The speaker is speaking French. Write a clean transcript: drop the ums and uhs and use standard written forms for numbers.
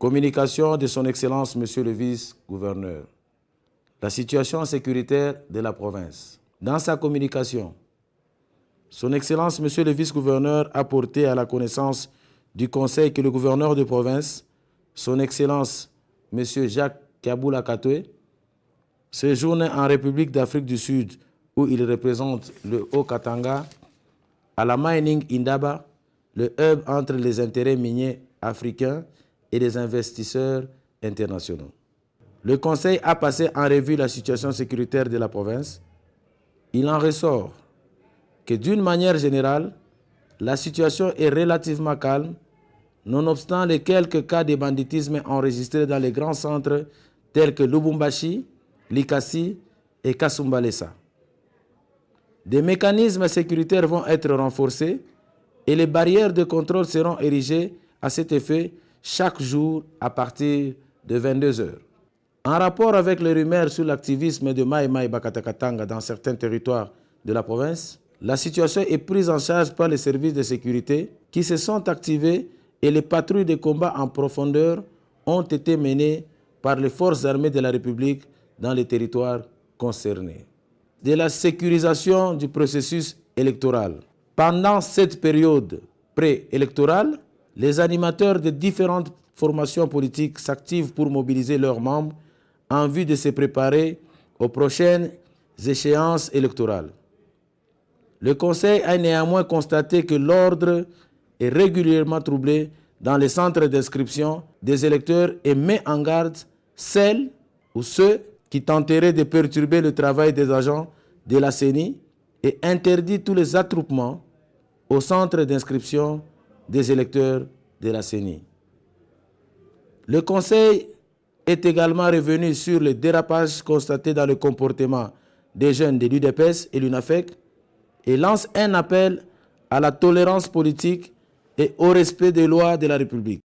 Communication de son Excellence, Monsieur le Vice-Gouverneur. La situation sécuritaire de la province. Dans sa communication, son Excellence, Monsieur le Vice-Gouverneur, a porté à la connaissance du Conseil que le gouverneur de province, son Excellence, Monsieur Jacques Kaboula Katoué, séjourne en République d'Afrique du Sud, où il représente le Haut-Katanga, à la Mining Indaba, le hub entre les intérêts miniers africains et les investisseurs internationaux. Le Conseil a passé en revue la situation sécuritaire de la province. Il en ressort que d'une manière générale, la situation est relativement calme, nonobstant les quelques cas de banditisme enregistrés dans les grands centres tels que Lubumbashi, Likasi et Kasumbalesa. Des mécanismes sécuritaires vont être renforcés et les barrières de contrôle seront érigées à cet effet chaque jour à partir de 22 heures. En rapport avec les rumeurs sur l'activisme de Mai Mai Bakatakatanga dans certains territoires de la province, la situation est prise en charge par les services de sécurité qui se sont activés et les patrouilles de combat en profondeur ont été menées par les forces armées de la République dans les territoires concernés. De la sécurisation du processus électoral. Pendant cette période préélectorale, les animateurs de différentes formations politiques s'activent pour mobiliser leurs membres en vue de se préparer aux prochaines échéances électorales. Le Conseil a néanmoins constaté que l'ordre est régulièrement troublé dans les centres d'inscription des électeurs et met en garde celles ou ceux qui tenteraient de perturber le travail des agents de la CENI et interdit tous les attroupements au centre d'inscription des électeurs de la CENI. Le Conseil est également revenu sur les dérapages constatés dans le comportement des jeunes de l'UDPS et l'UNAFEC et lance un appel à la tolérance politique et au respect des lois de la République.